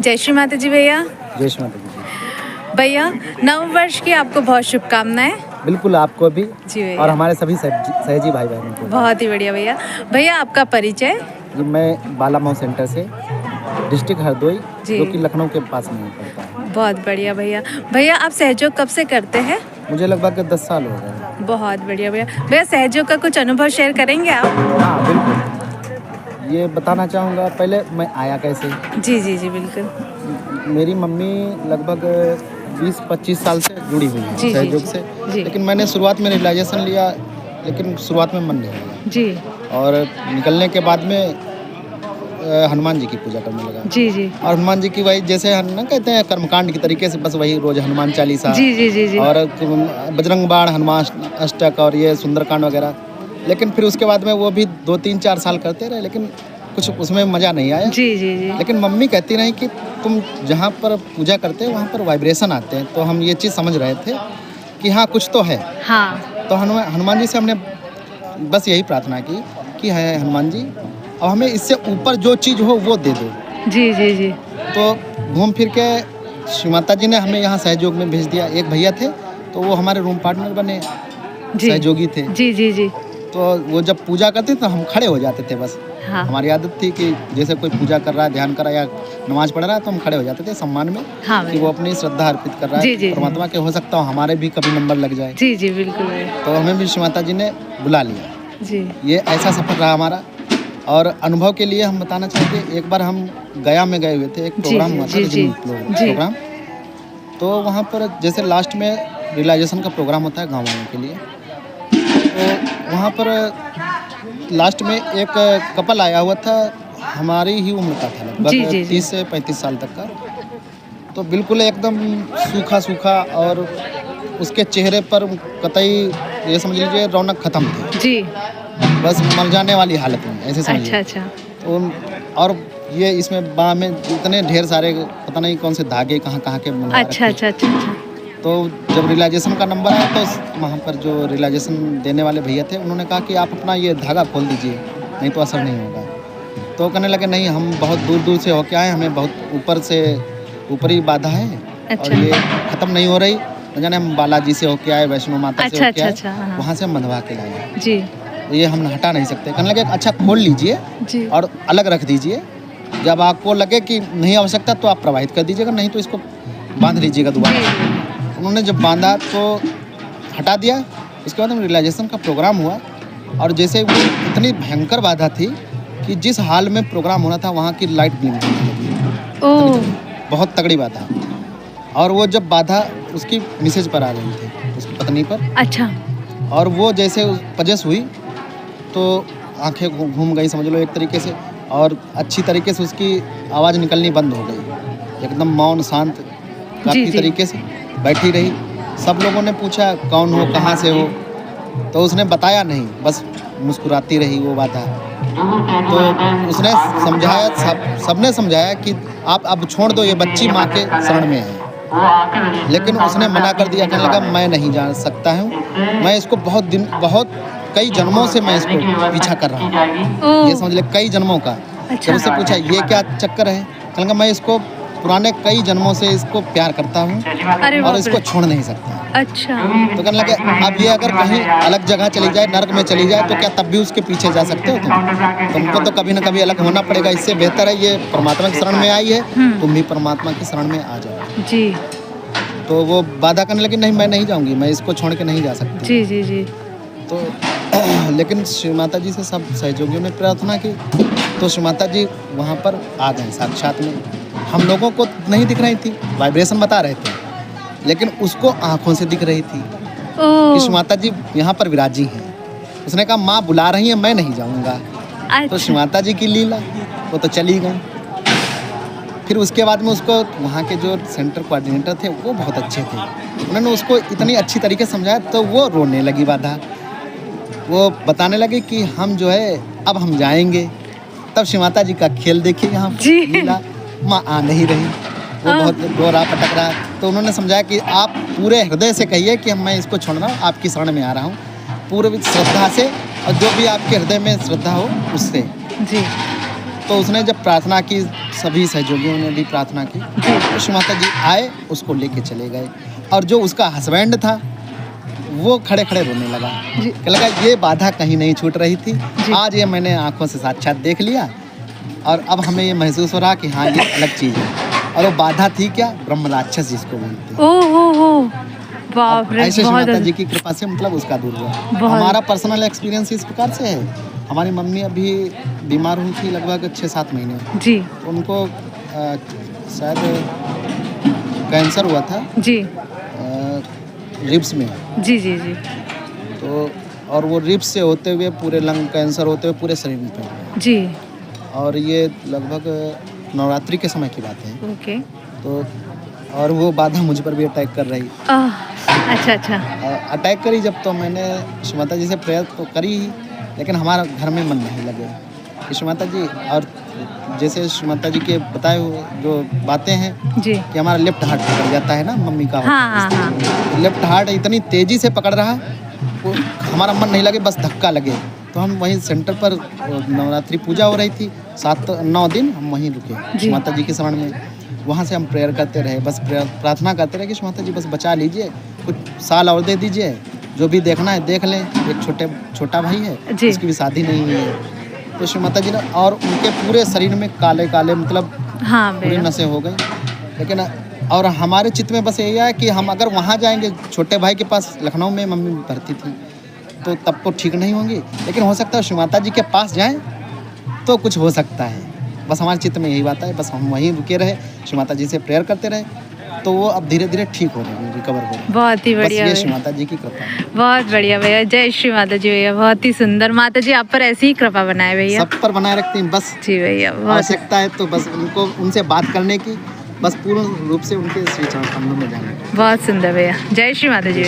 जय श्री माता जी भैया। जय श्री माता जी। भैया नव वर्ष की आपको बहुत शुभकामनाएं। बिल्कुल, आपको भी जी भैया। और हमारे सभी सहजी भाई बहनों को। बहुत ही बढ़िया भैया। भैया आपका परिचय? जी, मैं बाला मऊ सेंटर से, डिस्ट्रिक्ट हरदोई, जी। जो कि लखनऊ के पास में पड़ता है। बहुत बढ़िया भैया। भैया आप सहयोग कब से करते हैं? मुझे लगभग 10 साल हो गए। बहुत बढ़िया भैया। भैया सहयोग का कुछ अनुभव शेयर करेंगे आप? हाँ बिल्कुल, ये बताना चाहूँगा। पहले मैं आया कैसे। जी जी जी बिल्कुल। मेरी मम्मी लगभग 20-25 साल से जुड़ी हुई है जी, सहयोग जी, से। जी। लेकिन मैंने शुरुआत में रियलाइजेशन लिया, लेकिन शुरुआत में मन नहीं लगा। जी और निकलने के बाद में हनुमान जी की पूजा करने लगा। जी जी और हनुमान जी की वही, जैसे हम ना कहते हैं कर्मकांड की तरीके से, बस वही रोज हनुमान चालीसा जी जी जी जी। और बजरंग बाण, हनुमान अष्टक और ये सुंदरकांड वगैरह। लेकिन फिर उसके बाद में वो भी 2-3-4 साल करते रहे, लेकिन कुछ उसमें मज़ा नहीं आया। जी जी जी। लेकिन मम्मी कहती रही कि तुम जहाँ पर पूजा करते हो वहाँ पर वाइब्रेशन आते हैं। तो हम ये चीज़ समझ रहे थे कि हाँ कुछ तो है। हाँ। तो हनुमान जी से हमने बस यही प्रार्थना की कि है हनुमान जी, अब हमें इससे ऊपर जो चीज़ हो वो दे दो। जी जी जी। तो घूम फिर के श्री माता जी ने हमें यहाँ सहयोग में भेज दिया। एक भैया थे तो वो हमारे रूम पार्टनर बने, सहयोगी थे। जी जी जी। तो वो जब पूजा करते तो हम खड़े हो जाते थे बस। हाँ। हमारी आदत थी कि जैसे कोई पूजा कर रहा है, ध्यान कर रहा है या नमाज पढ़ रहा है, तो हम खड़े हो जाते थे सम्मान में। हाँ कि वो अपनी श्रद्धा अर्पित कर रहा जी, है जी, परमात्मा के। हो सकता हो हमारे भी कभी नंबर लग जाए। जी जी बिल्कुल। तो हमें भी श्री माता जी ने बुला लिया। जी। ये ऐसा सफर रहा हमारा। और अनुभव के लिए हम बताना चाहेंगे, एक बार हम गया में गए हुए थे, एक प्रोग्राम हुआ था, प्रोग्राम। तो वहाँ पर जैसे लास्ट में रियलाइजेशन का प्रोग्राम होता है गाँव वालों के लिए। तो वहाँ पर लास्ट में एक कपल आया हुआ था, हमारी ही उम्र का था, लगभग 30 से 35 साल तक का। तो बिल्कुल एकदम सूखा सूखा, और उसके चेहरे पर कतई ये समझ लीजिए रौनक खत्म थी जी। बस मर जाने वाली हालत में, ऐसे समझिए। अच्छा। तो और ये इसमें बाह में इतने ढेर सारे पता नहीं कौन से धागे कहाँ के बना रखे। अच्छा। तो जब रियलाइजेशन का नंबर आया तो वहाँ पर जो रियलाइजेशन देने वाले भैया थे उन्होंने कहा कि आप अपना ये धागा खोल दीजिए, नहीं तो असर नहीं होगा। तो कहने लगे नहीं, हम बहुत दूर दूर से होके आए, हमें बहुत ऊपर से ऊपरी बाधा है। अच्छा। और ये ख़त्म नहीं हो रही, न जाने हम बालाजी से होके आए, वैष्णो माता से होके आए, वहाँ से हम बंधवा के लाए जी। ये हम हटा नहीं सकते। कहने लगे अच्छा खोल लीजिए और अलग रख दीजिए, जब आपको लगे कि नहीं आवश्यकता तो आप प्रवाहित कर दीजिएगा, नहीं तो इसको बांध लीजिएगा दोबारा। उन्होंने जब बांधा तो हटा दिया। उसके बाद हम रियलाइजेशन का प्रोग्राम हुआ, और जैसे वो इतनी भयंकर बाधा थी कि जिस हाल में प्रोग्राम होना था वहाँ की लाइट ब्लिंक करने लगी। बहुत तगड़ी बाधा। और वो जब बाधा उसकी मिसेज पर आ रही थी, उसकी पत्नी पर। अच्छा। और वो जैसे पजेस हुई तो आंखें घूम गई समझ लो एक तरीके से, और अच्छी तरीके से उसकी आवाज़ निकलनी बंद हो गई। एकदम मौन शांत काफ़ी तरीके से बैठी रही। सब लोगों ने पूछा कौन हो, कहाँ से हो, तो उसने बताया नहीं, बस मुस्कुराती रही वो बाधा। तो उसने समझाया, सबने समझाया कि आप अब छोड़ दो, ये बच्ची माँ के शरण में है। लेकिन उसने मना कर दिया, कहने लगा मैं नहीं जा सकता हूँ, मैं इसको बहुत कई जन्मों से मैं इसको पीछा कर रहा हूँ। ये समझ ले, कई जन्मों का। जब उससे पूछा ये क्या चक्कर है, कहने लगा मैं इसको पुराने कई जन्मों से इसको प्यार करता हूँ और इसको छोड़ नहीं सकता। अच्छा। तो कहने लगे अब ये अगर कहीं अलग जगह चली जाए, नर्क में चली जाए, तो क्या तब भी उसके पीछे जा सकते हो तुमको तो कभी ना कभी अलग होना पड़ेगा। इससे बेहतर है ये परमात्मा की शरण में आई है, तुम भी परमात्मा की शरण में आ जाओ जी। तो वो बाधा करने लगी, नहीं मैं नहीं जाऊँगी, मैं इसको छोड़ के नहीं जा सकती जी जी जी। तो लेकिन श्री माता जी से सब सहयोगियों ने प्रार्थना की, तो श्री माता जी वहाँ पर आ गए साक्षात में। हम लोगों को नहीं दिख रही थी, वाइब्रेशन बता रहे थे, लेकिन उसको आंखों से दिख रही थी कि श्री माता जी यहाँ पर विराजी हैं। उसने कहा माँ बुला रही हैं, मैं नहीं जाऊँगा। अच्छा। तो श्री माता जी की लीला, वो तो चली गई। फिर उसके बाद में उसको वहाँ के जो सेंटर कोऑर्डिनेटर थे वो बहुत अच्छे थे, उन्होंने उसको इतनी अच्छी तरीके से समझाया, तो वो रोने लगी बाधा। वो बताने लगे कि हम जो है अब हम जाएंगे। तब श्री माता जी का खेल देखिए यहाँ लीला, माँ आ नहीं रही, वो बहुत रो रहा पटक रहा। तो उन्होंने समझाया कि आप पूरे हृदय से कहिए कि मैं इसको छोड़ रहा हूँ, आपकी शरण में आ रहा हूँ, पूरी श्रद्धा से, और जो भी आपके हृदय में श्रद्धा हो उससे जी। तो उसने जब प्रार्थना की सभी सहयोगियों ने भी प्रार्थना की। तो श्री माता जी आए, उसको लेके चले गए। और जो उसका हस्बैंड था वो खड़े खड़े रोने लगा। कि लगा ये बाधा कहीं नहीं छूट रही थी, आज ये मैंने आंखों से साक्षात देख लिया और अब हमें ये महसूस हो रहा कि हाँ ये अलग चीज़ है। और वो बाधा थी क्या? ब्रह्म राक्षस जिसको बोलते हैं। ओह बाप रे, ऐसे श्री बहुत माता जी की कृपा से मतलब उसका दूर हुआ। हमारा पर्सनल एक्सपीरियंस इस प्रकार से है। हमारी मम्मी अभी बीमार हुई थी लगभग 6-7 महीने जी। उनको शायद कैंसर हुआ था जी रिब्स में। जी जी जी। तो और वो रिब्स से होते हुए पूरे लंग कैंसर होते हुए पूरे शरीर में फैल जी। और ये लगभग नवरात्रि के समय की बात है। ओके। तो और वो बाधा मुझ पर भी अटैक कर रही। अच्छा अच्छा। अटैक करी जब, तो मैंने श्री माता जी से प्रेयर तो करी ही, लेकिन हमारा घर में मन नहीं लगे कि श्री माता जी। और जैसे श्री माता जी के बताए हुए जो बातें हैं जी कि हमारा लेफ्ट हार्ट पकड़ जाता है ना मम्मी का। हाँ। लेफ्ट हार्ट इतनी तेजी से पकड़ रहा, वो हमारा मन नहीं लगे, बस धक्का लगे। तो हम वहीं सेंटर पर नवरात्रि पूजा हो रही थी, 7-9 दिन हम वहीं रुके श्री माता जी के शरण में। वहाँ से हम प्रेयर करते रहे, बस प्रार्थना करते रहे कि श्री माता जी बस बचा लीजिए, कुछ साल और दे दीजिए, जो भी देखना है देख लें। एक छोटा भाई है, उसकी भी शादी नहीं हुई है। तो श्री माता जी ने, और उनके पूरे शरीर में काले काले मतलब पूरी नसें हो गई। लेकिन और हमारे चित्त में बस यही है कि हम अगर वहाँ जाएंगे, छोटे भाई के पास लखनऊ में मम्मी भर्ती थी, तो तब तो ठीक नहीं होंगी, लेकिन हो सकता है श्री माता जी के पास जाएं तो कुछ हो सकता है। बस हमारे चित्त में यही बात है, बस हम वहीं रुके रहे, श्री माता जी से प्रेयर करते रहे, तो वो अब धीरे धीरे ठीक हो रहे हैं, रिकवर हो रहे हैं। बहुत ही बढ़िया, ये श्री माता जी की कृपा है। बहुत बढ़िया भैया, जय श्री माता जी भैया, बहुत ही सुंदर। माता जी आप पर ऐसी ही कृपा बनाए भैया, सब पर बनाए रखती हैं। बस जी भैया, आवश्यकता है तो बस उनसे बात करने की, बस पूर्ण रूप से उनके श्री चरण कमलों में जाना। बहुत सुंदर भैया, जय श्री माता जी भैया।